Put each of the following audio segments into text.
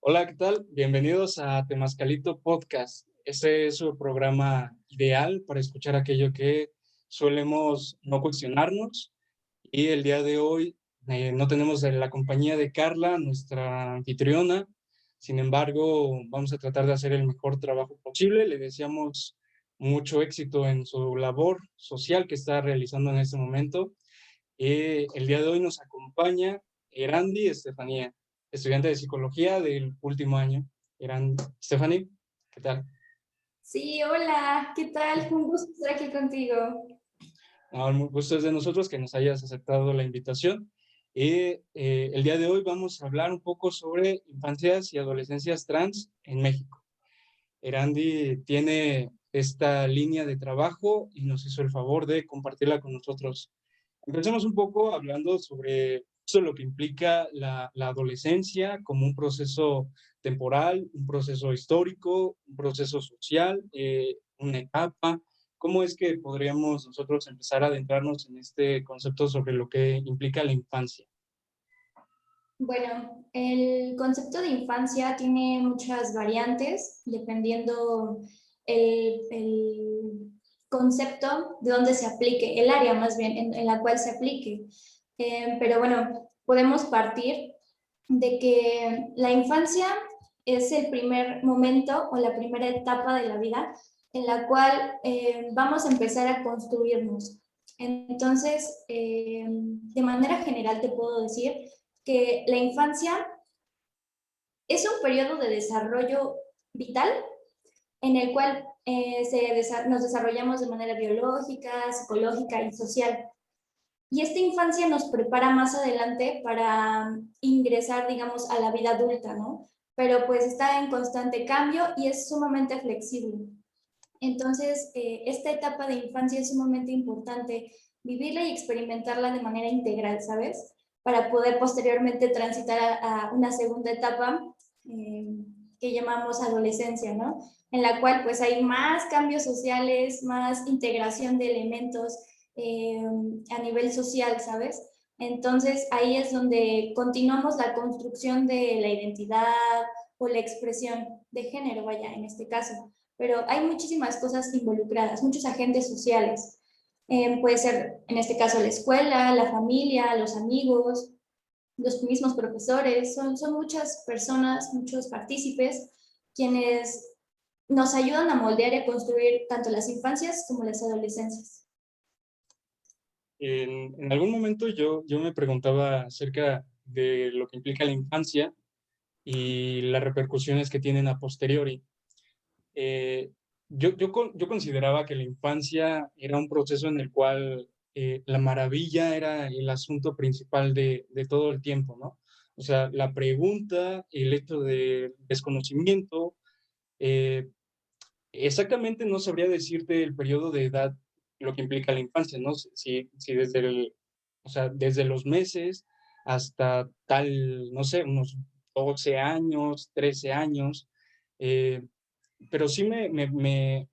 Hola, ¿qué tal? Bienvenidos a Temascalito Podcast. Este es su programa ideal para escuchar aquello que solemos no cuestionarnos. Y el día de hoy no tenemos la compañía de Carla, nuestra anfitriona. Sin embargo, vamos a tratar de hacer el mejor trabajo posible. Le deseamos mucho éxito en su labor social que está realizando en este momento. El día de hoy nos acompaña Erandi Estefanía, estudiante de psicología del último año. Stephanie, ¿qué tal? Sí, hola, ¿qué tal? Un gusto estar aquí contigo. No, el gusto es de nosotros que nos hayas aceptado la invitación. El día de hoy vamos a hablar un poco sobre infancias y adolescencias trans en México. Erandi tiene esta línea de trabajo y nos hizo el favor de compartirla con nosotros. Empecemos un poco hablando sobre eso, lo que implica la adolescencia como un proceso temporal, un proceso histórico, un proceso social, una etapa. ¿Cómo es que podríamos nosotros empezar a adentrarnos en este concepto sobre lo que implica la infancia? Bueno, el concepto de infancia tiene muchas variantes dependiendo el concepto de dónde se aplique, el área más bien en la cual se aplique. Pero bueno, podemos partir de que la infancia es el primer momento o la primera etapa de la vida en la cual vamos a empezar a construirnos. Entonces, de manera general te puedo decir que la infancia es un periodo de desarrollo vital en el cual nos desarrollamos de manera biológica, psicológica y social. Y esta infancia nos prepara más adelante para ingresar, digamos, a la vida adulta, ¿no? Pero pues está en constante cambio y es sumamente flexible. Entonces, esta etapa de infancia es sumamente importante vivirla y experimentarla de manera integral, ¿sabes? Para poder posteriormente transitar a una segunda etapa eh, que llamamos adolescencia, ¿no? En la cual pues hay más cambios sociales, más integración de elementos a nivel social, ¿sabes? Entonces ahí es donde continuamos la construcción de la identidad o la expresión de género, vaya, en este caso. Pero hay muchísimas cosas involucradas, muchos agentes sociales. Puede ser, en este caso, la escuela, la familia, los amigos, los mismos profesores, son muchas personas, muchos partícipes quienes nos ayudan a moldear y a construir tanto las infancias como las adolescencias. En algún momento yo me preguntaba acerca de lo que implica la infancia y las repercusiones que tienen a posteriori. Eh, yo consideraba que la infancia era un proceso en el cual la maravilla era el asunto principal de todo el tiempo, ¿no? O sea, la pregunta, el hecho de desconocimiento, eh, exactamente no sabría decirte el periodo de edad, lo que implica la infancia, ¿no? Si desde o sea, desde los meses hasta tal, no sé, unos 12 años, 13 años, eh, pero sí me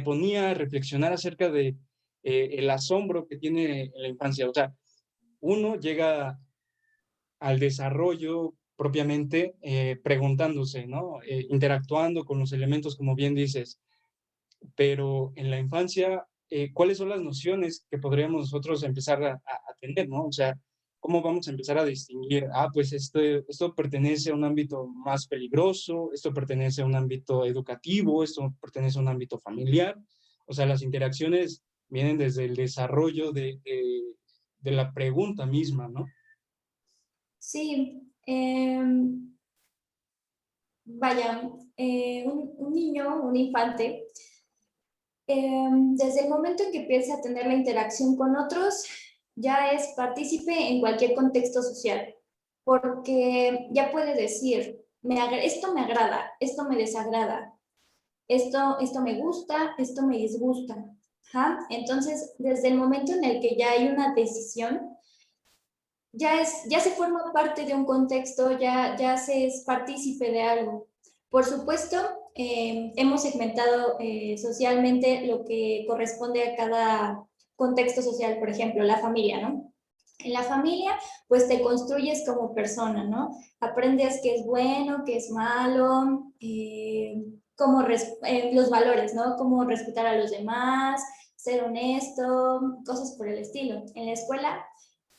ponía a reflexionar acerca de el asombro que tiene la infancia. O sea, uno llega al desarrollo propiamente preguntándose, ¿no? Interactuando con los elementos, como bien dices, pero en la infancia, ¿cuáles son las nociones que podríamos nosotros empezar a tener, ¿no? O sea, ¿cómo vamos a empezar a distinguir? Ah, pues esto pertenece a un ámbito más peligroso, esto pertenece a un ámbito educativo, esto pertenece a un ámbito familiar. O sea, las interacciones vienen desde el desarrollo de la pregunta misma, ¿no? Sí, vaya, un niño, un infante, desde el momento en que empieza a tener la interacción con otros, ya es partícipe en cualquier contexto social, porque ya puede decir, esto me agrada, esto me desagrada, esto me gusta, esto me disgusta. ¿Ja? Entonces, desde el momento en el que ya hay una decisión, ya se forma parte de un contexto, ya se es partícipe de algo. Por supuesto, hemos segmentado socialmente lo que corresponde a cada contexto social, por ejemplo, la familia, ¿no? En la familia, pues te construyes como persona, ¿no? Aprendes qué es bueno, qué es malo, los valores, ¿no? Cómo respetar a los demás, ser honesto, cosas por el estilo. En la escuela,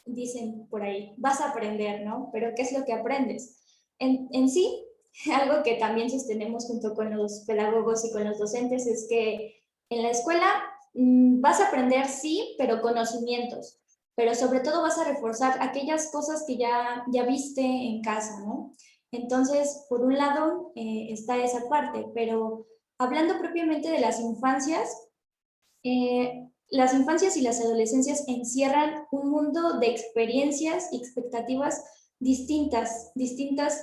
dicen por ahí, vas a aprender, ¿no? Pero ¿qué es lo que aprendes? En sí, algo que también sostenemos junto con los pedagogos y con los docentes es que en la escuela vas a aprender, sí, pero conocimientos, pero sobre todo vas a reforzar aquellas cosas que ya viste en casa, ¿no? Entonces, por un lado está esa parte, pero hablando propiamente de las infancias y las adolescencias encierran un mundo de experiencias y expectativas distintas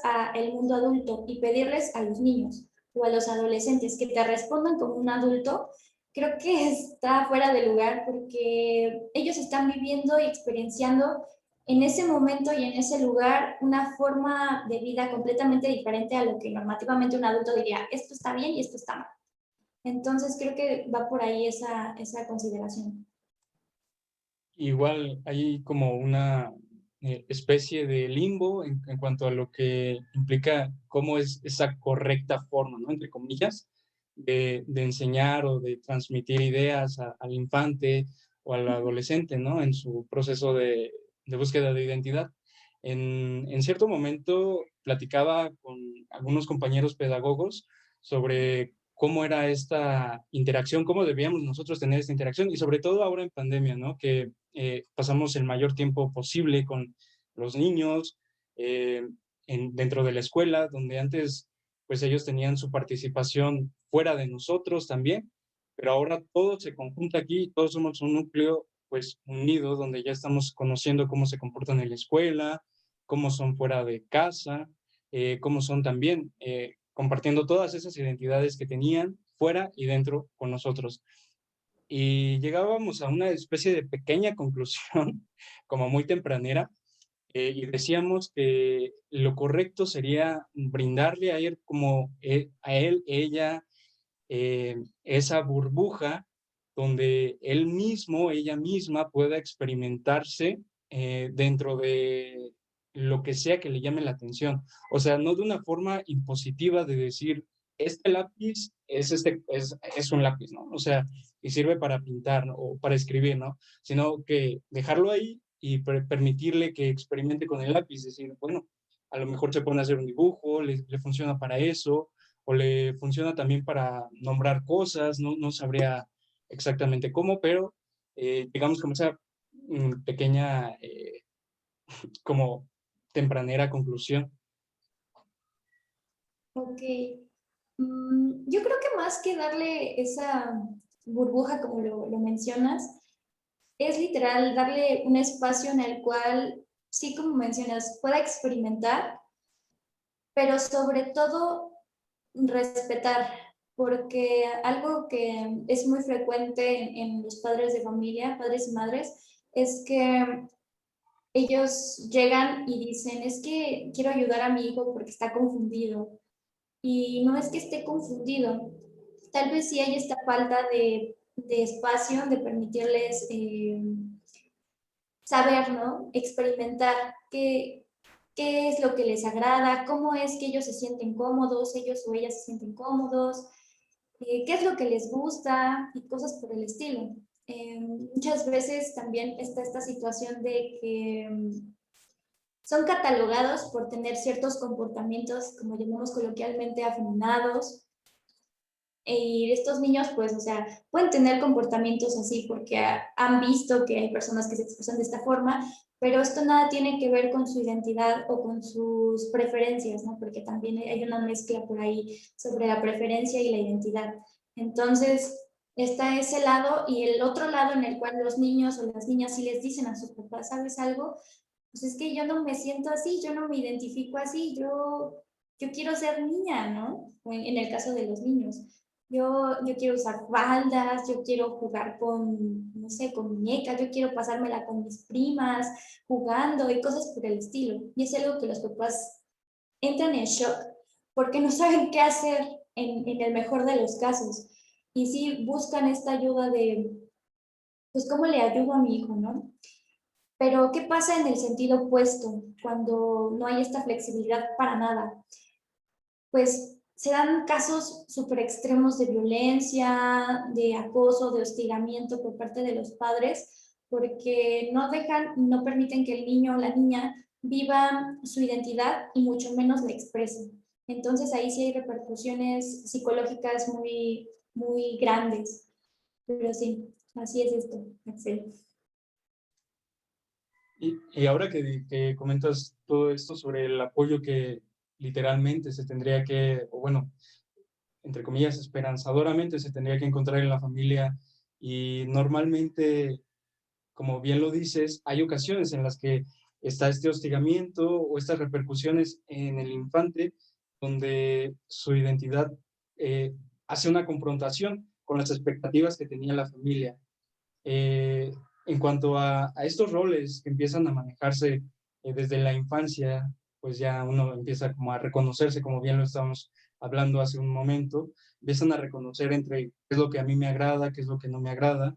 al mundo adulto, y pedirles a los niños o a los adolescentes que te respondan como un adulto, creo que está fuera de lugar porque ellos están viviendo y experienciando en ese momento y en ese lugar una forma de vida completamente diferente a lo que normativamente un adulto diría, esto está bien y esto está mal. Entonces creo que va por ahí esa consideración. Igual hay como una especie de limbo en cuanto a lo que implica cómo es esa correcta forma, ¿no? Entre comillas, de enseñar o de transmitir ideas al infante o al adolescente, ¿no? En su proceso de búsqueda de identidad. En cierto momento platicaba con algunos compañeros pedagogos sobre cómo era esta interacción, cómo debíamos nosotros tener esta interacción y sobre todo ahora en pandemia, ¿no? Que pasamos el mayor tiempo posible con los niños dentro de la escuela, donde antes pues ellos tenían su participación fuera de nosotros también, pero ahora todo se conjunta aquí, todos somos un núcleo pues unido, donde ya estamos conociendo cómo se comportan en la escuela, cómo son fuera de casa, cómo son también compartiendo todas esas identidades que tenían fuera y dentro con nosotros. Y llegábamos a una especie de pequeña conclusión, como muy tempranera, y decíamos que lo correcto sería brindarle a él, a él, ella, esa burbuja donde él mismo, ella misma pueda experimentarse dentro de lo que sea que le llame la atención. O sea, no de una forma impositiva de decir, este lápiz es un lápiz, ¿no? O sea, y sirve para pintar, ¿no? O para escribir, ¿no? Sino que dejarlo ahí y permitirle que experimente con el lápiz, decir, bueno, a lo mejor se pone a hacer un dibujo, le funciona para eso, o le funciona también para nombrar cosas, no sabría exactamente cómo, pero digamos como esa pequeña, como tempranera conclusión. Ok. Yo creo que más que darle esa burbuja, como lo mencionas, es literal darle un espacio en el cual, sí, como mencionas, pueda experimentar, pero sobre todo respetar, porque algo que es muy frecuente en los padres de familia, padres y madres, es que ellos llegan y dicen, es que quiero ayudar a mi hijo porque está confundido. Y no es que esté confundido, tal vez sí hay esta falta de espacio, de permitirles saber, ¿no? Experimentar qué es lo que les agrada, cómo es que ellos se sienten cómodos, ellos o ellas se sienten cómodos, qué es lo que les gusta y cosas por el estilo. Muchas veces también está esta situación de que son catalogados por tener ciertos comportamientos, como llamamos coloquialmente, afeminados. Y estos niños, pues, o sea, pueden tener comportamientos así porque han visto que hay personas que se expresan de esta forma, pero esto nada tiene que ver con su identidad o con sus preferencias, ¿no? Porque también hay una mezcla por ahí sobre la preferencia y la identidad. Entonces, está ese lado y el otro lado en el cual los niños o las niñas sí les dicen a sus papás, ¿sabes algo? Pues es que yo no me siento así, yo no me identifico así, yo quiero ser niña, ¿no? En el caso de los niños. Yo quiero usar faldas, yo quiero jugar con, no sé, con muñecas, yo quiero pasármela con mis primas, jugando y cosas por el estilo. Y es algo que los papás entran en shock porque no saben qué hacer en el mejor de los casos. Y sí buscan esta ayuda de, pues, ¿cómo le ayudo a mi hijo, no? Pero, ¿qué pasa en el sentido opuesto cuando no hay esta flexibilidad para nada? Pues se dan casos súper extremos de violencia, de acoso, de hostigamiento por parte de los padres, porque no dejan, no permiten que el niño o la niña viva su identidad y mucho menos la expresen. Entonces ahí sí hay repercusiones psicológicas muy, muy grandes. Pero sí, así es esto, Axel. Y ahora que comentas todo esto sobre el apoyo que literalmente se tendría que, o bueno, entre comillas, esperanzadoramente se tendría que encontrar en la familia, y normalmente, como bien lo dices, hay ocasiones en las que está este hostigamiento o estas repercusiones en el infante, donde su identidad eh, hace una confrontación con las expectativas que tenía la familia. Eh, en cuanto a estos roles que empiezan a manejarse desde la infancia, pues ya uno empieza como a reconocerse, como bien lo estábamos hablando hace un momento, empiezan a reconocer entre qué es lo que a mí me agrada, qué es lo que no me agrada,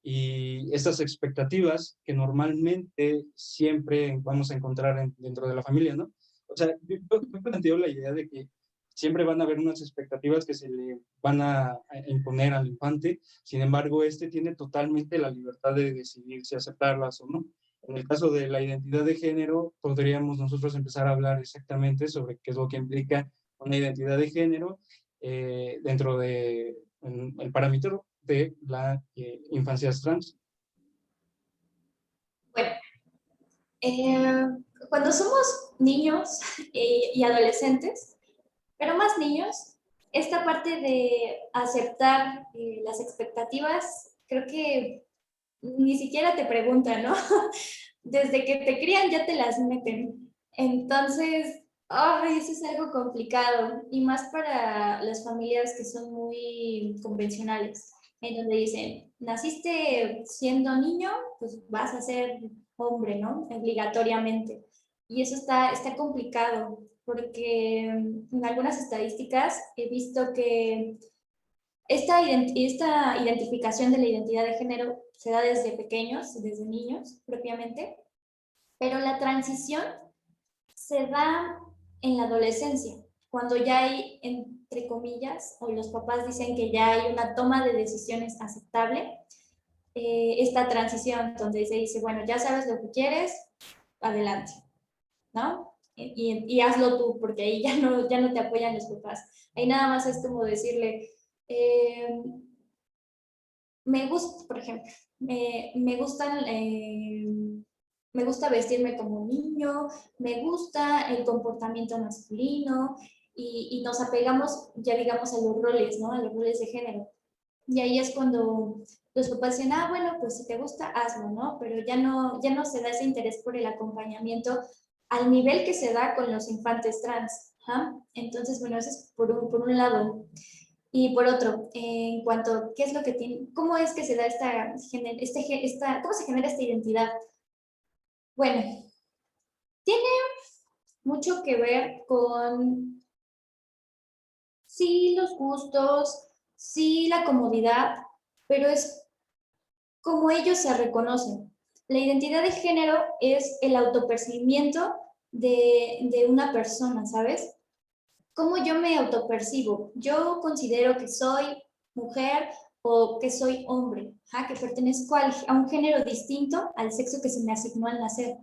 y estas expectativas que normalmente siempre vamos a encontrar dentro de la familia, ¿no? O sea, yo planteo la idea de que siempre van a haber unas expectativas que se le van a imponer al infante. Sin embargo, este tiene totalmente la libertad de decidir si aceptarlas o no. En el caso de la identidad de género, podríamos nosotros empezar a hablar exactamente sobre qué es lo que implica una identidad de género dentro de el parámetro de la infancia trans. Bueno, eh, cuando somos niños y adolescentes, pero más niños, esta parte de aceptar las expectativas, creo que ni siquiera te preguntan, ¿no? Desde que te crían ya te las meten. Entonces, ay, eso es algo complicado, y más para las familias que son muy convencionales, en donde dicen, naciste siendo niño, pues vas a ser hombre, ¿no? Obligatoriamente. Y eso está complicado, porque en algunas estadísticas he visto que esta identificación de la identidad de género se da desde pequeños, desde niños propiamente, pero la transición se da en la adolescencia, cuando ya hay, entre comillas, o los papás dicen que ya hay una toma de decisiones aceptable, esta transición donde se dice, bueno, ya sabes lo que quieres, adelante, ¿no? Y hazlo tú, porque ahí ya no te apoyan los papás. Ahí nada más es como decirle, eh, me gusta, por ejemplo, me gusta vestirme como un niño, me gusta el comportamiento masculino, y nos apegamos, ya digamos, a los roles, ¿no? A los roles de género. Y ahí es cuando los papás dicen, ah, bueno, pues si te gusta, hazlo, ¿no? Pero ya no se da ese interés por el acompañamiento al nivel que se da con los infantes trans. ¿Ah? Entonces, bueno, eso es por un lado. Y por otro, en cuanto a qué es lo que tiene, cómo es que se da cómo se genera esta identidad. Bueno, tiene mucho que ver con, sí, los gustos, sí, la comodidad, pero es como ellos se reconocen. La identidad de género es el autopercibimiento de una persona, ¿sabes? ¿Cómo yo me autopercibo? Yo considero que soy mujer o que soy hombre, ¿ja? Que pertenezco a un género distinto al sexo que se me asignó al nacer.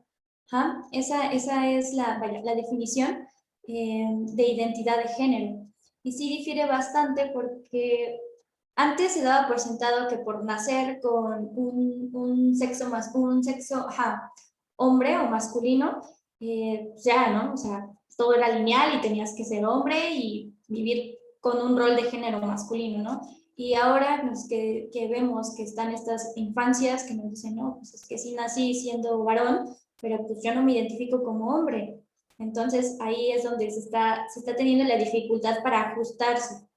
¿Ja? Esa es la definición de identidad de género. Y sí difiere bastante porque antes se daba por sentado que por nacer con un sexo hombre o masculino, ya, ¿no? O sea, todo era lineal y tenías que ser hombre y vivir con un rol de género masculino, ¿no? Y ahora que vemos que están estas infancias que nos dicen, no, pues es que sí nací siendo varón, pero pues yo no me identifico como hombre. Entonces ahí es donde se está teniendo la dificultad para ajustarse.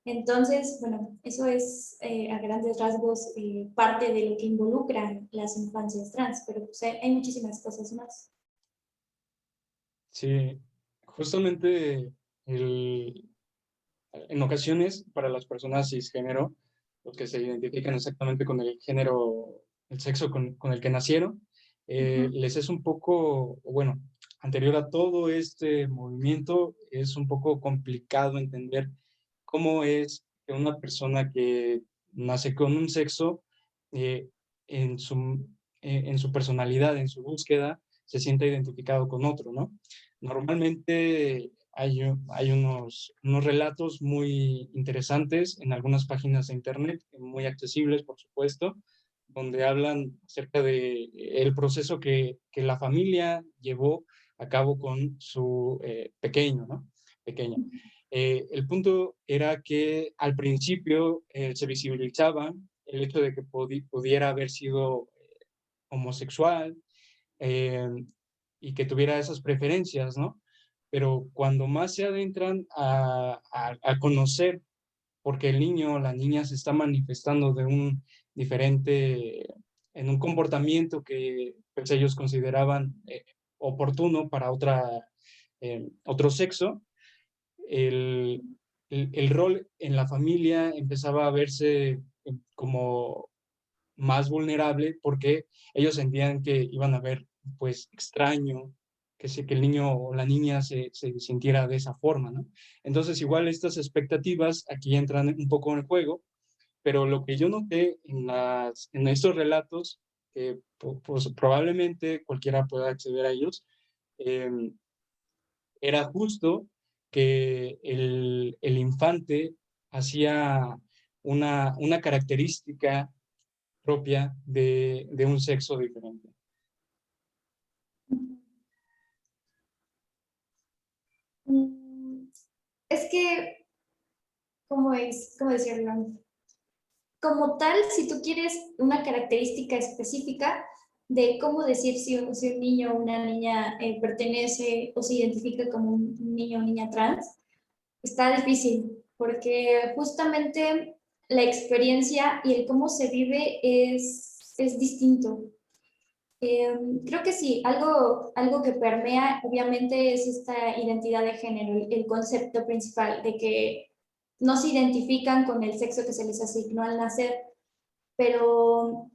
Entonces, bueno, eso es a grandes rasgos parte de lo que involucran las infancias trans, pero pues, hay muchísimas cosas más. Sí, justamente en ocasiones para las personas cisgénero, los que se identifican exactamente con el género, el sexo con el que nacieron, Ujú. les es un poco, bueno, anterior a todo este movimiento, es un poco complicado entender cómo es que una persona que nace con un sexo, eh, en su, en su personalidad, en su búsqueda, se sienta identificado con otro, ¿no? Normalmente hay unos relatos muy interesantes en algunas páginas de internet, muy accesibles, por supuesto, donde hablan acerca de el proceso que la familia llevó a cabo con su pequeño, ¿no? Pequeña. El punto era que al principio se visibilizaba el hecho de que pudiera haber sido homosexual, eh, y que tuviera esas preferencias, ¿no? Pero cuando más se adentran a conocer porque el niño o la niña se está manifestando de un diferente, en un comportamiento que pues, ellos consideraban oportuno para otro sexo, el, el rol en la familia empezaba a verse como más vulnerable porque ellos sentían que iban a ver pues extraño que el niño o la niña se sintiera de esa forma, ¿no? Entonces igual estas expectativas aquí entran un poco en juego, pero lo que yo noté en estos relatos, que pues, probablemente cualquiera pueda acceder a ellos, eh, era justo que el infante hacía una característica propia de un sexo diferente. Mm, Es que, ¿cómo decirlo? Como tal, si tú quieres una característica específica de cómo decir si un niño o una niña pertenece o se identifica como un niño o niña trans, está difícil, porque justamente la experiencia y el cómo se vive es distinto. Creo que sí, algo que permea obviamente es esta identidad de género, el concepto principal de que no se identifican con el sexo que se les asignó al nacer, pero,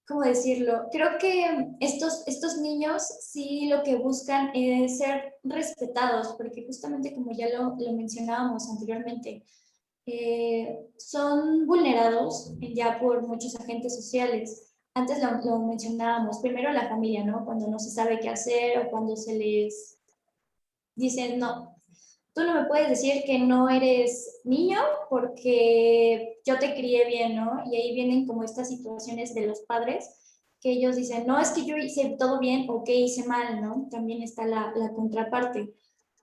¿cómo decirlo? Creo que estos niños sí lo que buscan es ser respetados, porque justamente como ya lo mencionábamos anteriormente, son vulnerados ya por muchos agentes sociales. Antes lo mencionábamos, primero la familia, ¿no? Cuando no se sabe qué hacer o cuando se les dicen, no, tú no me puedes decir que no eres niño porque yo te crié bien, ¿no? Y ahí vienen como estas situaciones de los padres que ellos dicen, no, es que yo hice todo bien o que hice mal, ¿no? También está la contraparte.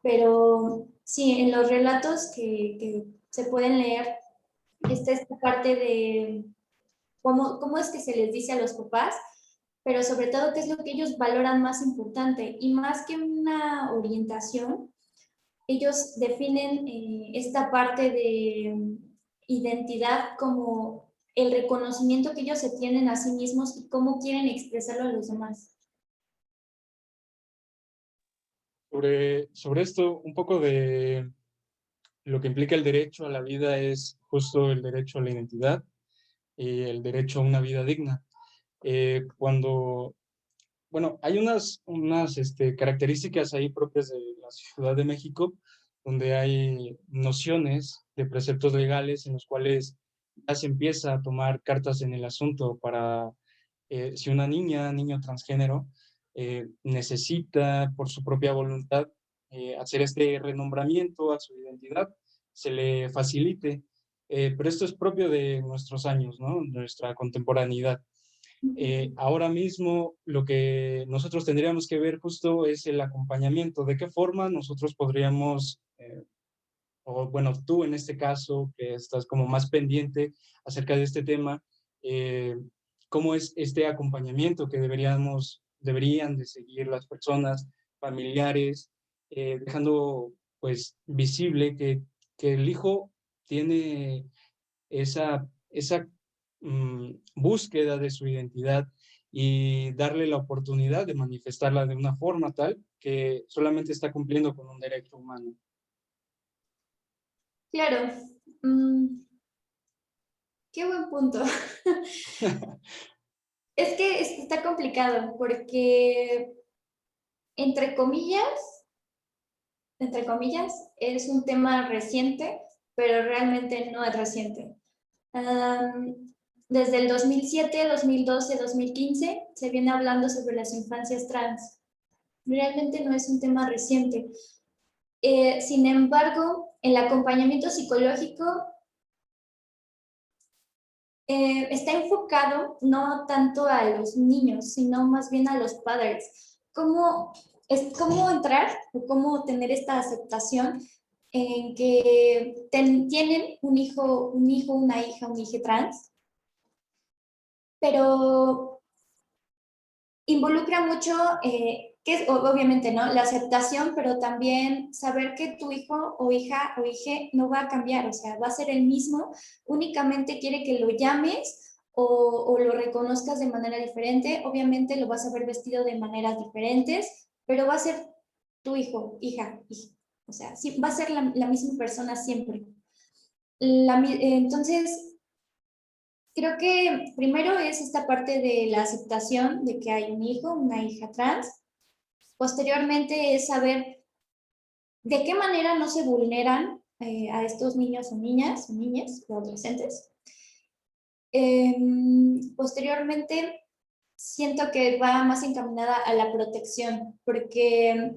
Pero sí, en los relatos que se pueden leer, está esta parte de cómo es que se les dice a los papás, pero sobre todo qué es lo que ellos valoran más importante. Y más que una orientación, ellos definen esta parte de identidad como el reconocimiento que ellos se tienen a sí mismos y cómo quieren expresarlo a los demás. Sobre esto, un poco de lo que implica el derecho a la vida es justo el derecho a la identidad y el derecho a una vida digna. Cuando, bueno, hay unas características ahí propias de la Ciudad de México, donde hay nociones de preceptos legales en los cuales ya se empieza a tomar cartas en el asunto para si una niño transgénero, necesita por su propia voluntad hacer este renombramiento a su identidad, se le facilite. Pero esto es propio de nuestros años, ¿no? Nuestra contemporaneidad. Ahora mismo lo que nosotros tendríamos que ver justo es el acompañamiento. ¿De qué forma nosotros podríamos, o bueno, tú en este caso, que estás como más pendiente acerca de este tema, eh, cómo es este acompañamiento que deberían de seguir las personas, familiares, dejando pues visible que el hijo tiene esa búsqueda de su identidad y darle la oportunidad de manifestarla de una forma tal que solamente está cumpliendo con un derecho humano. Claro, mm, qué buen punto. Es que está complicado porque, entre comillas, es un tema reciente, pero realmente no es reciente. Desde el 2007, 2012, 2015 se viene hablando sobre las infancias trans. Realmente no es un tema reciente. Sin embargo, el acompañamiento psicológico está enfocado no tanto a los niños, sino más bien a los padres. ¿Cómo entrar o cómo tener esta aceptación en que tienen un hijo, una hija, un hijo trans, pero involucra mucho, que es obviamente, ¿no? La aceptación, pero también saber que tu hijo o hija o hije no va a cambiar, o sea, va a ser el mismo, únicamente quiere que lo llames o lo reconozcas de manera diferente, obviamente lo vas a ver vestido de maneras diferentes, pero va a ser tu hijo, hija. O sea, sí, va a ser la misma persona siempre. Entonces, creo que primero es esta parte de la aceptación de que hay un hijo, una hija trans. Posteriormente es saber de qué manera no se vulneran a estos niños o niñas, o niñas o adolescentes. Posteriormente, siento que va más encaminada a la protección, porque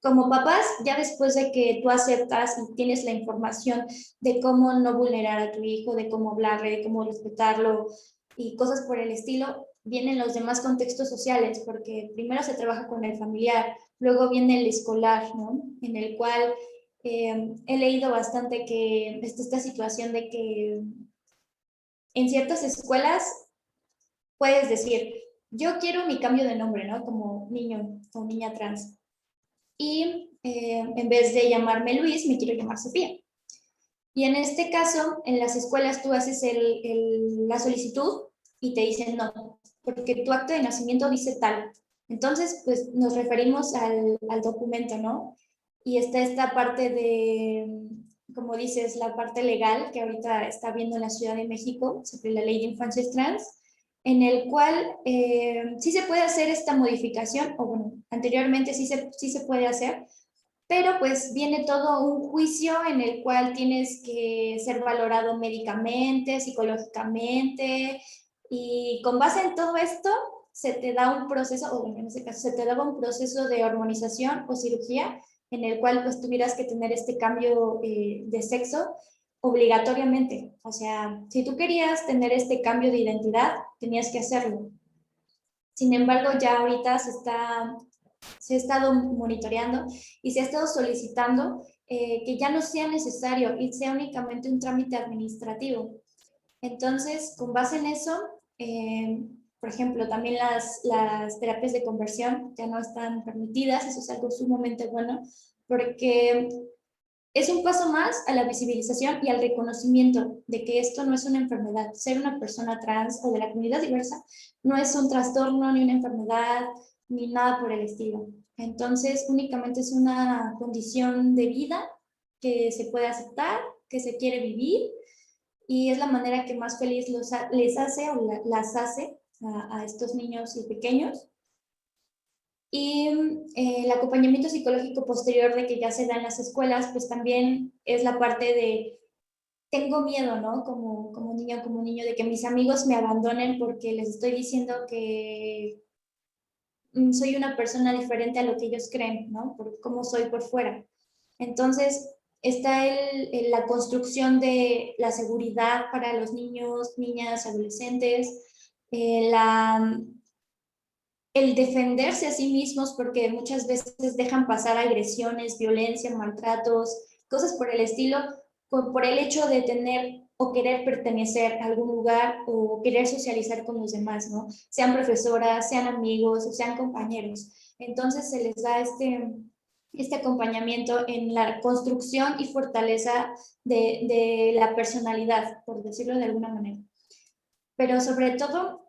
como papás, ya después de que tú aceptas y tienes la información de cómo no vulnerar a tu hijo, de cómo hablarle, de cómo respetarlo y cosas por el estilo, vienen los demás contextos sociales, porque primero se trabaja con el familiar, luego viene el escolar, ¿no? En el cual he leído bastante que esta situación de que en ciertas escuelas puedes decir, yo quiero mi cambio de nombre, ¿no? Como niño o niña trans y en vez de llamarme Luis, me quiero llamar Sofía. Y en este caso, en las escuelas tú haces la solicitud y te dicen no, porque tu acto de nacimiento dice tal. Entonces, pues nos referimos al documento, ¿no? Y está esta parte de, como dices, la parte legal que ahorita está viendo en la Ciudad de México sobre la ley de infancias trans, en el cual sí se puede hacer esta modificación, o bueno, anteriormente sí se puede hacer, pero pues viene todo un juicio en el cual tienes que ser valorado médicamente, psicológicamente, y con base en todo esto se te da un proceso, o bueno, en este caso se te daba un proceso de hormonización o cirugía en el cual pues tuvieras que tener este cambio de sexo obligatoriamente. O sea, si tú querías tener este cambio de identidad, tenías que hacerlo. Sin embargo, ya ahorita se ha estado monitoreando y se ha estado solicitando que ya no sea necesario y sea únicamente un trámite administrativo. Entonces, con base en eso, por ejemplo, también las terapias de conversión ya no están permitidas, eso es algo sumamente bueno, porque es un paso más a la visibilización y al reconocimiento de que esto no es una enfermedad. Ser una persona trans o de la comunidad diversa no es un trastorno, ni una enfermedad, ni nada por el estilo. Entonces, únicamente es una condición de vida que se puede aceptar, que se quiere vivir y es la manera que más feliz les hace o las hace a estos niños y pequeños. Y el acompañamiento psicológico posterior de que ya se da en las escuelas, pues también es la parte de, tengo miedo, ¿no? Como niño, de que mis amigos me abandonen porque les estoy diciendo que soy una persona diferente a lo que ellos creen, ¿no? Por cómo soy por fuera. Entonces, está la construcción de la seguridad para los niños, niñas, adolescentes, el defenderse a sí mismos porque muchas veces dejan pasar agresiones, violencia, maltratos, cosas por el estilo, por el hecho de tener o querer pertenecer a algún lugar o querer socializar con los demás, ¿no? Sean profesoras, sean amigos o sean compañeros. Entonces se les da este acompañamiento en la construcción y fortaleza de la personalidad, por decirlo de alguna manera. Pero sobre todo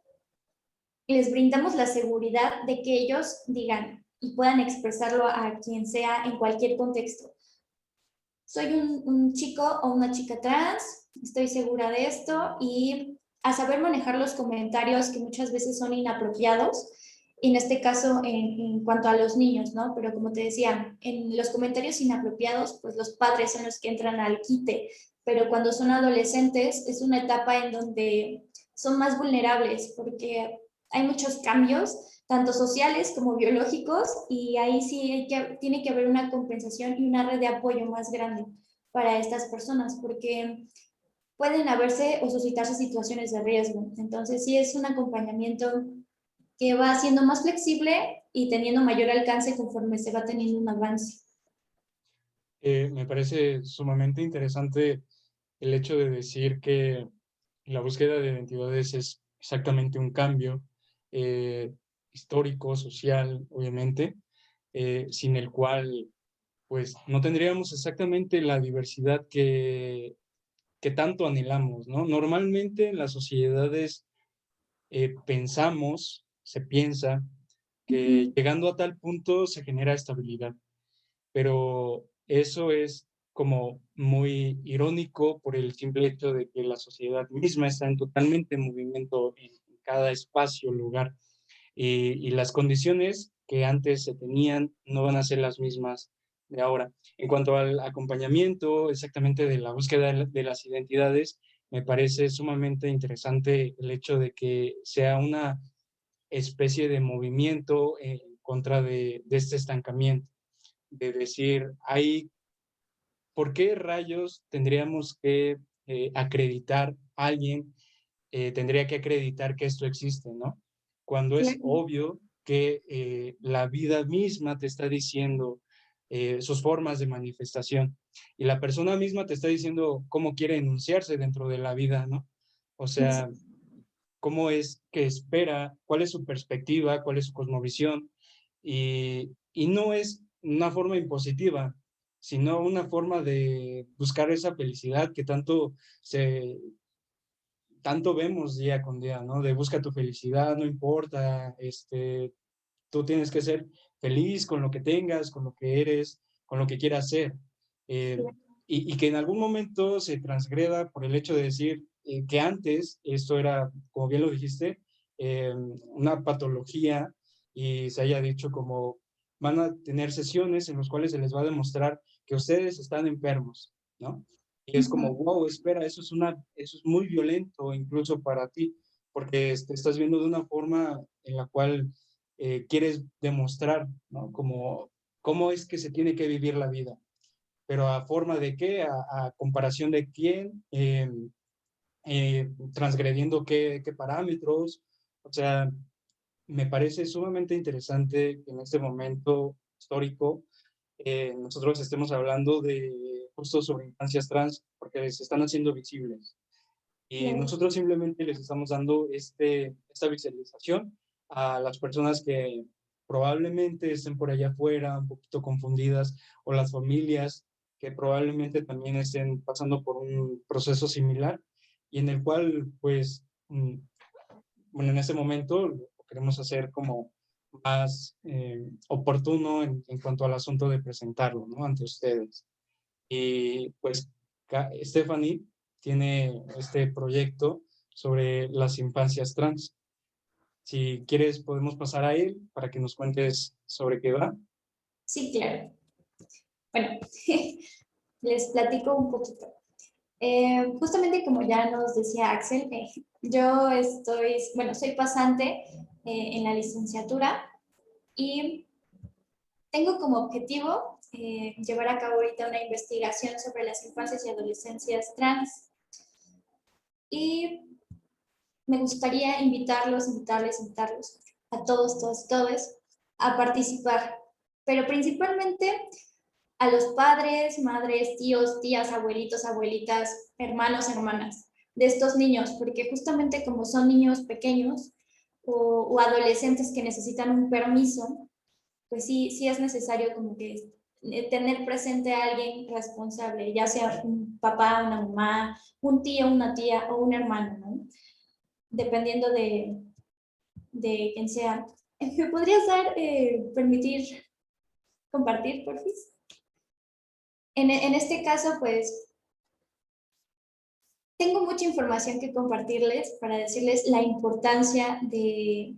les brindamos la seguridad de que ellos digan y puedan expresarlo a quien sea en cualquier contexto. Soy un chico o una chica trans, estoy segura de esto y a saber manejar los comentarios que muchas veces son inapropiados, y en este caso en cuanto a los niños, ¿no? Pero como te decía, en los comentarios inapropiados, pues los padres son los que entran al quite, pero cuando son adolescentes es una etapa en donde son más vulnerables porque hay muchos cambios, tanto sociales como biológicos, y ahí sí tiene que haber una compensación y una red de apoyo más grande para estas personas, porque pueden haberse o suscitarse situaciones de riesgo. Entonces, sí es un acompañamiento que va siendo más flexible y teniendo mayor alcance conforme se va teniendo un avance. Me parece sumamente interesante el hecho de decir que la búsqueda de identidades es exactamente un cambio eh, histórico, social, obviamente, sin el cual pues no tendríamos exactamente la diversidad que tanto anhelamos, ¿no? Normalmente en las sociedades se piensa que Ujú. llegando a tal punto se genera estabilidad, pero eso es como muy irónico por el simple hecho de que la sociedad misma está en totalmente movimiento en cada espacio, lugar, y las condiciones que antes se tenían no van a ser las mismas de ahora. En cuanto al acompañamiento exactamente de la búsqueda de las identidades, me parece sumamente interesante el hecho de que sea una especie de movimiento en contra de este estancamiento, de decir, ¿por qué rayos tendríamos que acreditar a alguien tendría que acreditar que esto existe, ¿no? Cuando es Claro. obvio que la vida misma te está diciendo sus formas de manifestación y la persona misma te está diciendo cómo quiere enunciarse dentro de la vida, ¿no? O sea, cómo es que espera, cuál es su perspectiva, cuál es su cosmovisión, y no es una forma impositiva, sino una forma de buscar esa felicidad que tanto vemos día con día, ¿no? De busca tu felicidad, no importa, tú tienes que ser feliz con lo que tengas, con lo que eres, con lo que quieras ser. Eh, y que en algún momento se transgreda por el hecho de decir que antes esto era, como bien lo dijiste, una patología y se haya dicho como van a tener sesiones en las cuales se les va a demostrar que ustedes están enfermos, ¿no? Y es como, Ujú. wow, espera, eso es muy violento incluso para ti, porque te estás viendo de una forma en la cual quieres demostrar, ¿no? Como cómo es que se tiene que vivir la vida, pero a forma de qué, a comparación de quién, transgrediendo qué parámetros, o sea, me parece sumamente interesante que en este momento histórico nosotros estemos hablando de justo sobre infancias trans porque se están haciendo visibles. Y Claro. nosotros simplemente les estamos dando esta visualización a las personas que probablemente estén por allá afuera, un poquito confundidas, o las familias que probablemente también estén pasando por un proceso similar y en el cual, pues, bueno, en este momento lo queremos hacer como más oportuno en cuanto al asunto de presentarlo, ¿no? Ante ustedes. Y pues Stephanie tiene este proyecto sobre las infancias trans. Si quieres, podemos pasar a él para que nos cuentes sobre qué va. Sí, claro. Bueno, les platico un poquito. Justamente como ya nos decía Axel, yo bueno, soy pasante en la licenciatura y tengo como objetivo llevar a cabo ahorita una investigación sobre las infancias y adolescencias trans. Y me gustaría invitarles a todos, todos, todos a participar, pero principalmente a los padres, madres, tíos, tías, abuelitos, abuelitas, hermanos, hermanas de estos niños, porque justamente como son niños pequeños o adolescentes que necesitan un permiso, pues sí, sí es necesario como que tener presente a alguien responsable, ya sea un papá, una mamá, un tío, una tía o un hermano, ¿no? Dependiendo de quién sea. ¿Me podrías permitir compartir, por favor? En este caso, pues tengo mucha información que compartirles para decirles la importancia del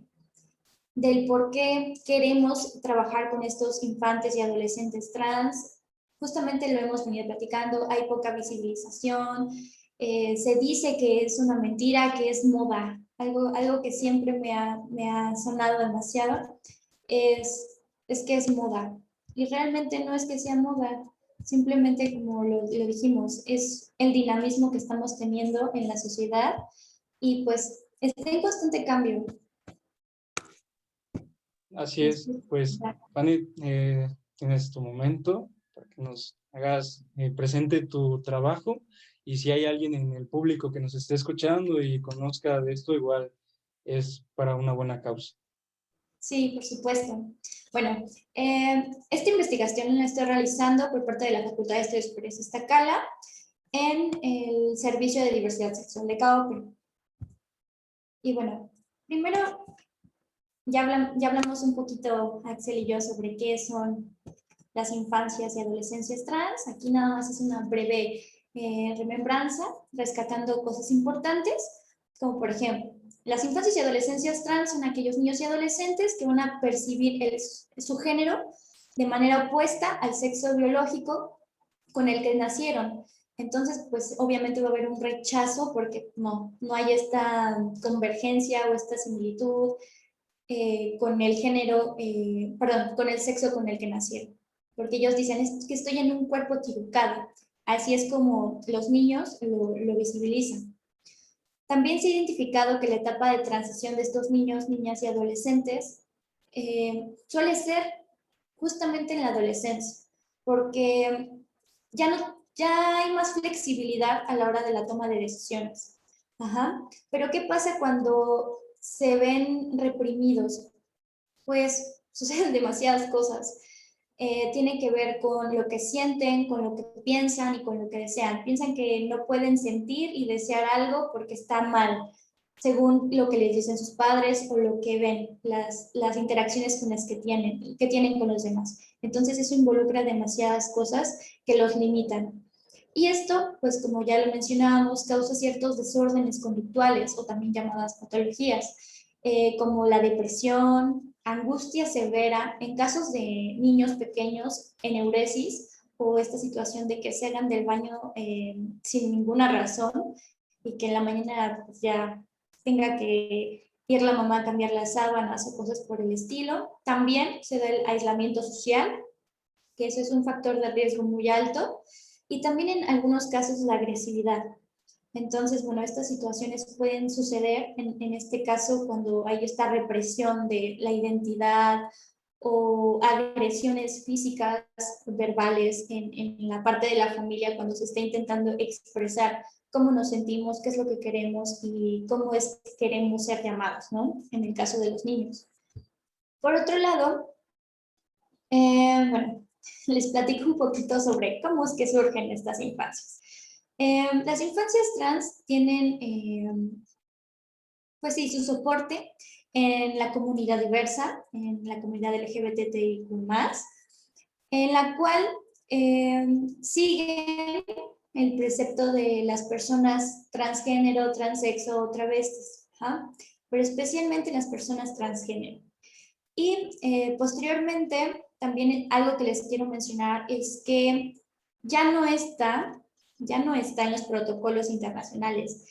por qué queremos trabajar con estos infantes y adolescentes trans. Justamente lo hemos venido platicando, hay poca visibilización, se dice que es una mentira, que es moda. Algo que siempre me ha sonado demasiado es que es moda. Y realmente no es que sea moda, simplemente como lo dijimos, es el dinamismo que estamos teniendo en la sociedad y pues está en constante cambio. Así es, pues, Fanny, tienes tu momento para que nos hagas presente tu trabajo y si hay alguien en el público que nos esté escuchando y conozca de esto, igual es para una buena causa. Sí, por supuesto. Bueno, esta investigación la estoy realizando por parte de la Facultad de Estudios Superiores Iztacala en el Servicio de Diversidad Sexual de CAOPE. Y bueno, primero ya hablamos un poquito, Axel y yo, sobre qué son las infancias y adolescencias trans. Aquí nada más es una breve remembranza, rescatando cosas importantes, como por ejemplo, las infancias y adolescencias trans son aquellos niños y adolescentes que van a percibir su género de manera opuesta al sexo biológico con el que nacieron. Entonces, pues obviamente va a haber un rechazo porque no hay esta convergencia o esta similitud con el género, perdón, con el sexo con el que nacieron. Porque ellos dicen, es que estoy en un cuerpo equivocado. Así es como los niños lo visibilizan. También se ha identificado que la etapa de transición de estos niños, niñas y adolescentes suele ser justamente en la adolescencia, porque ya hay más flexibilidad a la hora de la toma de decisiones. Ajá. Pero ¿qué pasa cuando se ven reprimidos? Pues suceden demasiadas cosas. Tiene que ver con lo que sienten, con lo que piensan y con lo que desean. Piensan que no pueden sentir y desear algo porque está mal, según lo que les dicen sus padres o lo que ven, las interacciones con las que tienen con los demás. Entonces eso involucra demasiadas cosas que los limitan. Y esto, pues como ya lo mencionábamos, causa ciertos desórdenes conductuales o también llamadas patologías, como la depresión, angustia severa, en casos de niños pequeños, eneuresis o esta situación de que se hagan del baño sin ninguna razón y que en la mañana pues, ya tenga que ir la mamá a cambiar las sábanas o cosas por el estilo. También se da el aislamiento social, que eso es un factor de riesgo muy alto, y también en algunos casos la agresividad. Entonces, bueno, estas situaciones pueden suceder en este caso cuando hay esta represión de la identidad o agresiones físicas, verbales en la parte de la familia cuando se está intentando expresar cómo nos sentimos, qué es lo que queremos y cómo es que queremos ser llamados, ¿no? En el caso de los niños. Por otro lado, bueno, les platico un poquito sobre cómo es que surgen estas infancias. Las infancias trans tienen, pues sí, su soporte en la comunidad diversa, en la comunidad LGBTIQ+, en la cual siguen el precepto de las personas transgénero, transexo o travestis, ¿ja? Pero especialmente las personas transgénero. Y posteriormente, también algo que les quiero mencionar es que ya no está en los protocolos internacionales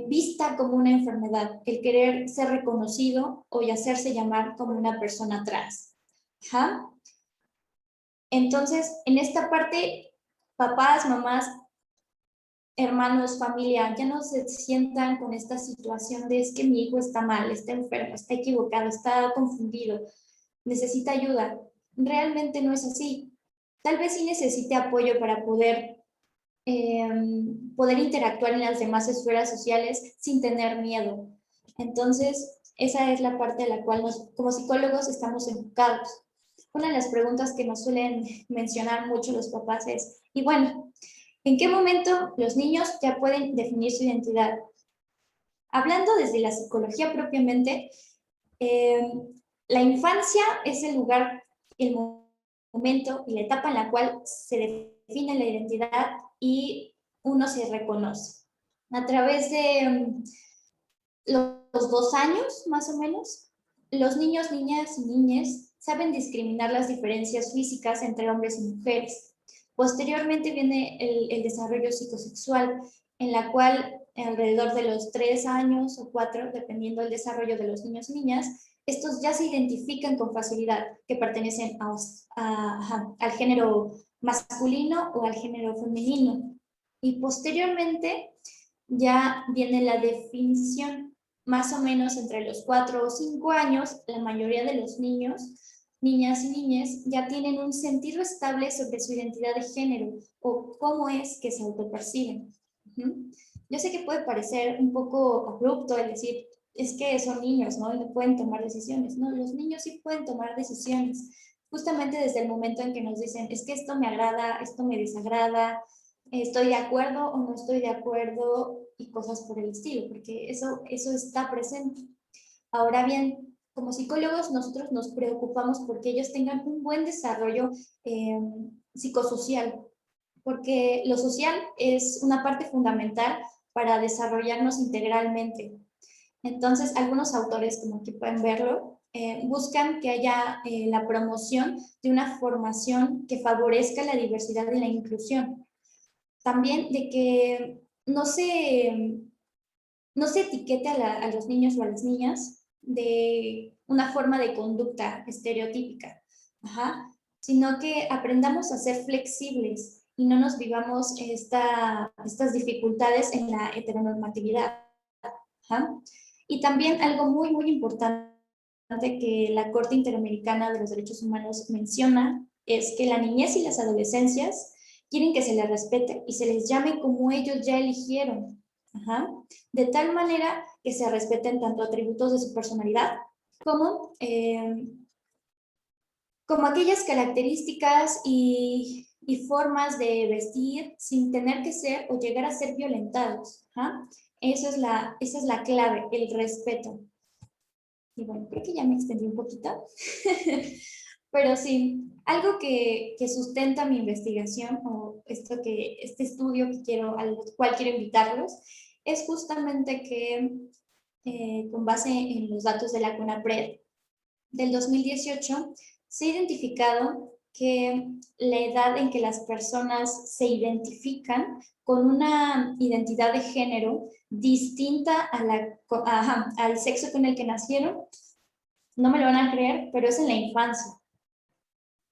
vista como una enfermedad, el querer ser reconocido o hacerse llamar como una persona trans. ¿Ja? Entonces, en esta parte, papás, mamás, hermanos, familia, ya no se sientan con esta situación de es que mi hijo está mal, está enfermo, está equivocado, está confundido, necesita ayuda. Realmente no es así. Tal vez sí necesite apoyo para poder interactuar en las demás esferas sociales sin tener miedo. Entonces, esa es la parte a la cual como psicólogos estamos enfocados. Una de las preguntas que nos suelen mencionar mucho los papás es, y bueno, ¿en qué momento los niños ya pueden definir su identidad? Hablando desde la psicología propiamente, eh, la infancia es el lugar, el momento y la etapa en la cual se define la identidad y uno se reconoce. A través de los 2 años, más o menos, los niños, niñas y niñas saben discriminar las diferencias físicas entre hombres y mujeres. Posteriormente viene el desarrollo psicosexual, en la cual alrededor de los 3 años o 4, dependiendo del desarrollo de los niños y niñas, estos ya se identifican con facilidad que pertenecen al género masculino o al género femenino. Y posteriormente ya viene la definición. Más o menos entre los 4 o 5 años, la mayoría de los niños, niñas y niñas ya tienen un sentido estable sobre su identidad de género o cómo es que se autoperciben. Yo sé que puede parecer un poco abrupto el decir, es que son niños, ¿no? Y no pueden tomar decisiones. No, los niños sí pueden tomar decisiones. Justamente desde el momento en que nos dicen, es que esto me agrada, esto me desagrada, estoy de acuerdo o no estoy de acuerdo y cosas por el estilo, porque eso está presente. Ahora bien, como psicólogos nosotros nos preocupamos porque ellos tengan un buen desarrollo psicosocial, porque lo social es una parte fundamental para desarrollarnos integralmente. Entonces, algunos autores, como aquí pueden verlo, buscan que haya la promoción de una formación que favorezca la diversidad y la inclusión. También de que no se etiquete a los niños o a las niñas de una forma de conducta estereotípica, sino que aprendamos a ser flexibles y no nos vivamos estas dificultades en la heteronormatividad. Y también algo muy, muy importante que la Corte Interamericana de los Derechos Humanos menciona es que la niñez y las adolescencias quieren que se les respete y se les llame como ellos ya eligieron. De tal manera que se respeten tanto atributos de su personalidad como, como aquellas características y formas de vestir sin tener que ser o llegar a ser violentados. Esa es la clave, el respeto. Y bueno, creo que ya me extendí un poquito. Pero sí, algo que sustenta mi investigación o este estudio al cual quiero invitarlos es justamente que con base en los datos de la CONAPRED del 2018 se ha identificado que la edad en que las personas se identifican con una identidad de género distinta al sexo con el que nacieron, no me lo van a creer, pero es en la infancia.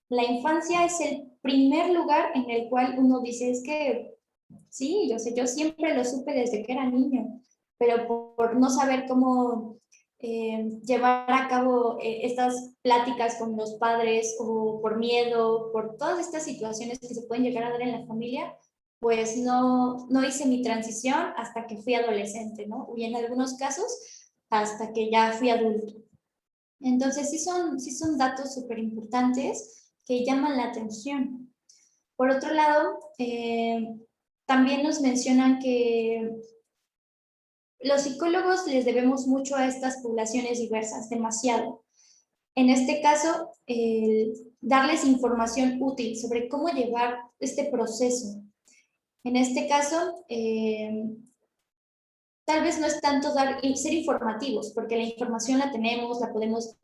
La infancia es el primer lugar en el cual uno dice, es que sí, yo siempre lo supe desde que era niño, pero por no saber cómo llevar a cabo estas pláticas con los padres o por miedo, por todas estas situaciones que se pueden llegar a dar en la familia, pues no hice mi transición hasta que fui adolescente, ¿no? Y en algunos casos hasta que ya fui adulto. Entonces sí son datos súper importantes que llaman la atención. Por otro lado, también nos mencionan que los psicólogos les debemos mucho a estas poblaciones diversas, demasiado. En este caso, darles información útil sobre cómo llevar este proceso. En este caso, tal vez no es tanto ser informativos, porque la información la tenemos, la podemos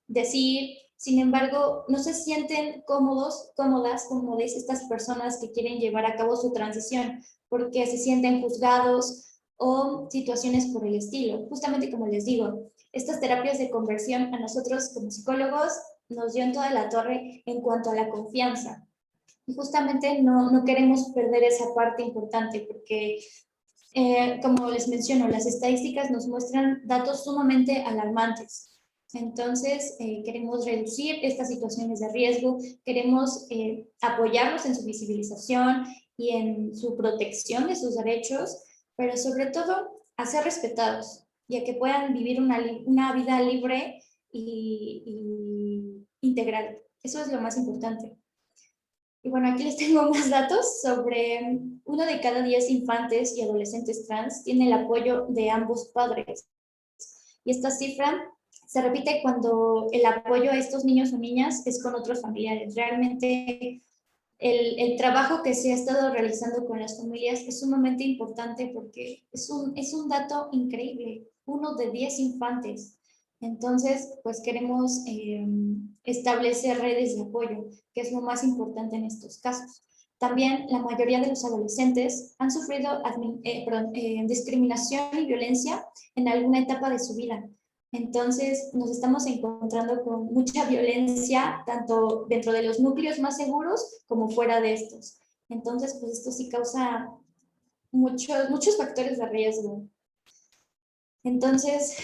decir, sin embargo, no se sienten cómodas, como dicen estas personas que quieren llevar a cabo su transición, porque se sienten juzgados o situaciones por el estilo. Justamente como les digo, estas terapias de conversión a nosotros como psicólogos nos dio en toda la torre en cuanto a la confianza. Y justamente no queremos perder esa parte importante porque como les menciono, las estadísticas nos muestran datos sumamente alarmantes. Entonces, queremos reducir estas situaciones de riesgo, queremos apoyarlos en su visibilización y en su protección de sus derechos, pero sobre todo a ser respetados y a que puedan vivir una vida libre y integral. Eso es lo más importante. Y bueno, aquí les tengo más datos sobre 1 de cada 10 infantes y adolescentes trans tiene el apoyo de ambos padres. Y esta cifra se repite cuando el apoyo a estos niños o niñas es con otros familiares. Realmente el trabajo que se ha estado realizando con las familias es sumamente importante porque es un dato increíble, 1 de 10 infantes. Entonces, pues queremos establecer redes de apoyo, que es lo más importante en estos casos. También la mayoría de los adolescentes han sufrido discriminación y violencia en alguna etapa de su vida. Entonces nos estamos encontrando con mucha violencia, tanto dentro de los núcleos más seguros como fuera de estos. Entonces, pues esto sí causa muchos factores de riesgo. Entonces,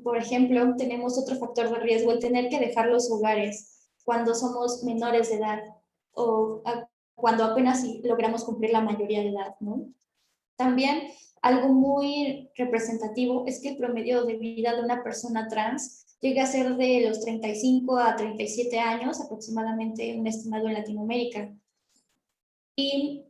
por ejemplo, tenemos otro factor de riesgo, el tener que dejar los hogares cuando somos menores de edad o cuando apenas logramos cumplir la mayoría de edad, ¿no? También algo muy representativo es que el promedio de vida de una persona trans llega a ser de los 35 a 37 años, aproximadamente un estimado en Latinoamérica. Y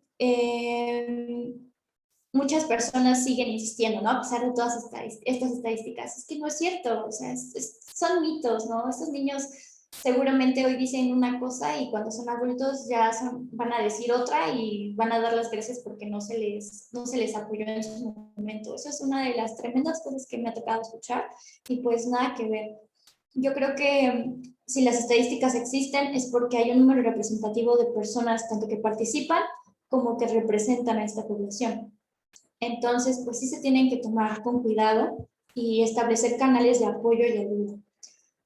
muchas personas siguen insistiendo, ¿no? A pesar de todas estas estadísticas. Es que no es cierto, o sea, son mitos, ¿no? Estos niños seguramente hoy dicen una cosa y cuando son adultos ya van a decir otra y van a dar las gracias porque no se les apoyó en su momento. Eso es una de las tremendas cosas que me ha tocado escuchar y pues nada que ver. Yo creo que si las estadísticas existen es porque hay un número representativo de personas tanto que participan como que representan a esta población. Entonces, pues sí se tienen que tomar con cuidado y establecer canales de apoyo y ayuda.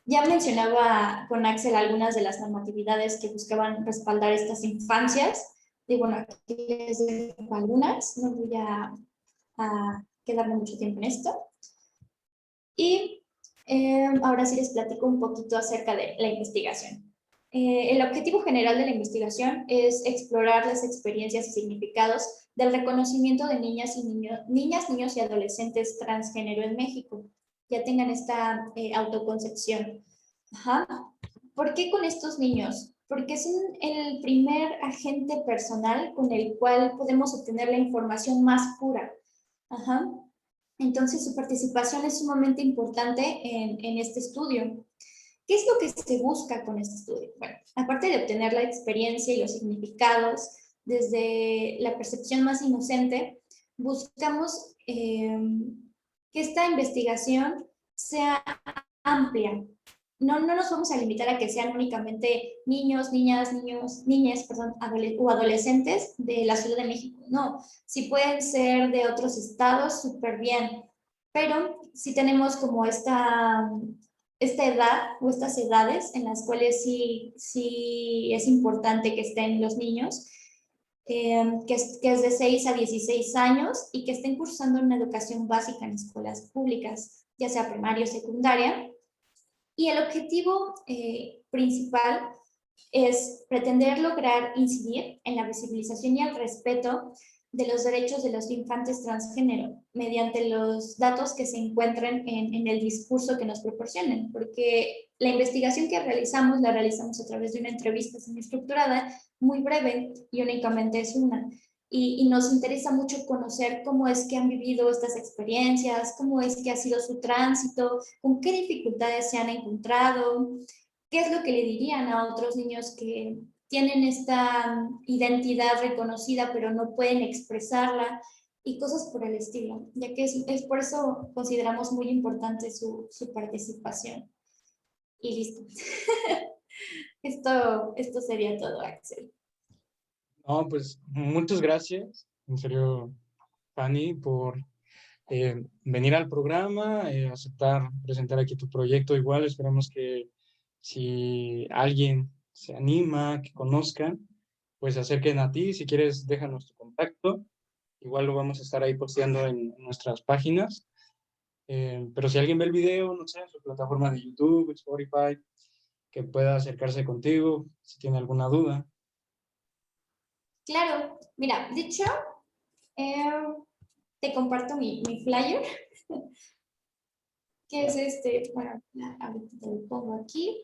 Ya mencionaba con Axel algunas de las normatividades que buscaban respaldar estas infancias. Y bueno, aquí les dejo algunas, no voy a quedarme mucho tiempo en esto. Y ahora sí les platico un poquito acerca de la investigación. El objetivo general de la investigación es explorar las experiencias y significados del reconocimiento de niñas, niños y adolescentes transgénero en México, ya tengan esta autoconcepción. Ajá. ¿Por qué con estos niños? Porque es el primer agente personal con el cual podemos obtener la información más pura. Ajá. Entonces, su participación es sumamente importante en este estudio. ¿Qué es lo que se busca con este estudio? Bueno, aparte de obtener la experiencia y los significados desde la percepción más inocente, buscamos que esta investigación sea amplia. No nos vamos a limitar a que sean únicamente niños, niñas, perdón, o adolescentes de la Ciudad de México. No, si pueden ser de otros estados, súper bien. Pero si tenemos como esta edad o estas edades en las cuales sí es importante que estén los niños, que es de 6 a 16 años y que estén cursando una educación básica en escuelas públicas, ya sea primaria o secundaria. Y el objetivo principal es pretender lograr incidir en la visibilización y el respeto de los derechos de los infantes transgénero mediante los datos que se encuentren en el discurso que nos proporcionen, porque la investigación que realizamos la realizamos a través de una entrevista semiestructurada muy breve y únicamente es una. Y nos interesa mucho conocer cómo es que han vivido estas experiencias, cómo es que ha sido su tránsito, con qué dificultades se han encontrado, qué es lo que le dirían a otros niños que tienen esta identidad reconocida pero no pueden expresarla y cosas por el estilo, ya que es por eso consideramos muy importante su participación. Y listo. Esto sería todo, Axel. No, pues muchas gracias, en serio, Fanny, por venir al programa, aceptar presentar aquí tu proyecto. Igual esperamos que si alguien se anima, que conozca, pues se acerquen a ti. Si quieres, déjanos tu contacto. Igual lo vamos a estar ahí posteando en nuestras páginas. Pero si alguien ve el video, no sé, en su plataforma de YouTube, Spotify, que pueda acercarse contigo, si tiene alguna duda. Claro, mira, de hecho, te comparto mi flyer, que es bueno, ahorita te lo pongo aquí.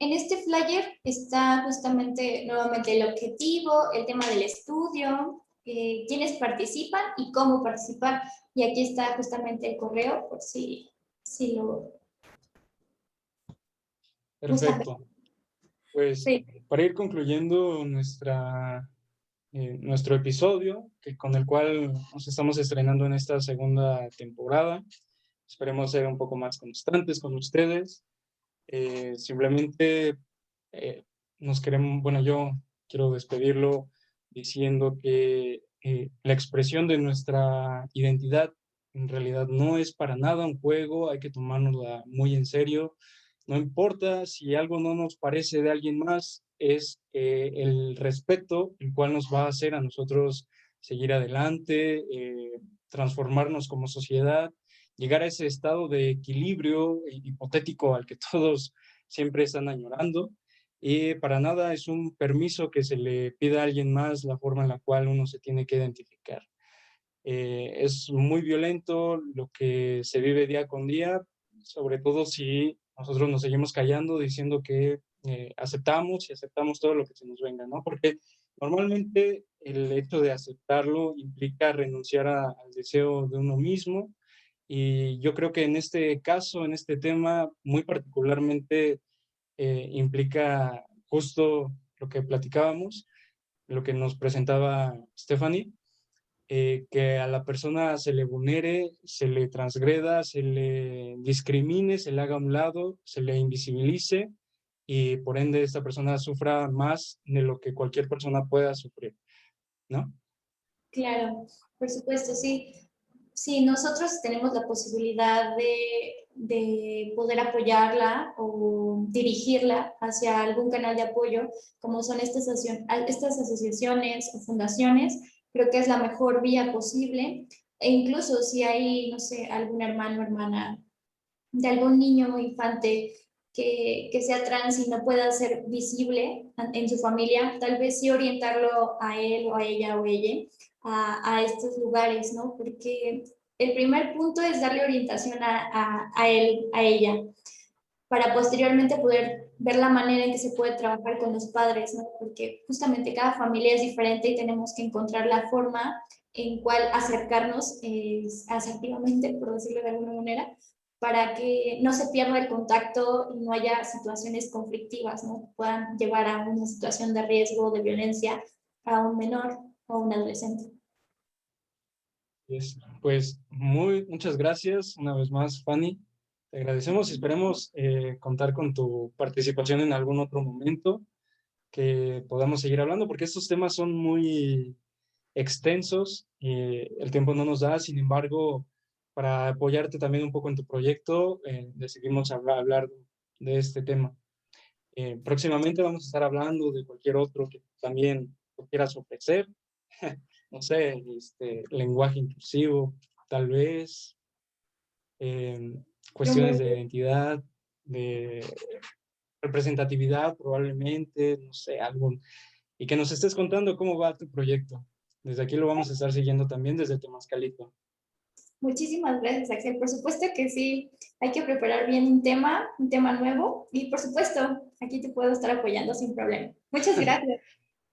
En este flyer está justamente nuevamente el objetivo, el tema del estudio, quiénes participan y cómo participar. Y aquí está justamente el correo por si lo gustan ver. Perfecto. Pues Sí. para ir concluyendo nuestro episodio, con el cual nos estamos estrenando en esta segunda temporada, esperemos ser un poco más constantes con ustedes. Simplemente yo quiero despedirlo diciendo que la expresión de nuestra identidad en realidad no es para nada un juego, hay que tomárnosla muy en serio. No importa si algo no nos parece de alguien más, es el respeto el cual nos va a hacer a nosotros seguir adelante, transformarnos como sociedad, llegar a ese estado de equilibrio hipotético al que todos siempre están añorando. Y para nada es un permiso que se le pida a alguien más la forma en la cual uno se tiene que identificar. Es muy violento lo que se vive día con día, sobre todo si nosotros nos seguimos callando diciendo que aceptamos y aceptamos todo lo que se nos venga, ¿no? Porque normalmente el hecho de aceptarlo implica renunciar al deseo de uno mismo, y yo creo que en este caso, en este tema, muy particularmente implica justo lo que platicábamos, lo que nos presentaba Stephanie, que a la persona se le vulnere, se le transgreda, se le discrimine, se le haga a un lado, se le invisibilice, y por ende esta persona sufra más de lo que cualquier persona pueda sufrir, ¿no? Claro, por supuesto, sí. Sí, nosotros tenemos la posibilidad de poder apoyarla o dirigirla hacia algún canal de apoyo, como son estas asociaciones o fundaciones. Creo que es la mejor vía posible. E incluso si hay, no sé, algún hermano o hermana de algún niño o infante que sea trans y no pueda ser visible en su familia, tal vez sí orientarlo a él o a ella o ella a estos lugares, ¿no? Porque el primer punto es darle orientación a él, a ella, para posteriormente poder ver la manera en que se puede trabajar con los padres, ¿no? Porque justamente cada familia es diferente y tenemos que encontrar la forma en cual acercarnos asertivamente, por decirlo de alguna manera, para que no se pierda el contacto y no haya situaciones conflictivas, ¿no? Que puedan llevar a una situación de riesgo, de violencia a un menor o a un adolescente. Pues muchas gracias una vez más, Fanny. Te agradecemos y esperemos contar con tu participación en algún otro momento, que podamos seguir hablando, porque estos temas son muy extensos y el tiempo no nos da. Sin embargo, para apoyarte también un poco en tu proyecto, decidimos hablar de este tema. Próximamente vamos a estar hablando de cualquier otro que también tú quieras ofrecer. No sé, lenguaje inclusivo, tal vez, eh, Yo cuestiones muy de identidad, de representatividad, probablemente, no sé, algo. Y que nos estés contando cómo va tu proyecto. Desde aquí lo vamos a estar siguiendo también desde Temascalito. Muchísimas gracias, Axel. Por supuesto que sí, hay que preparar bien un tema nuevo y por supuesto, aquí te puedo estar apoyando sin problema. Muchas gracias.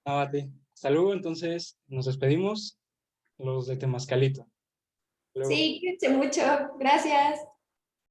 Ah, a ti. Hasta luego, entonces nos despedimos, los de Temascalito. Hasta luego. Sí, cuídense mucho. Gracias.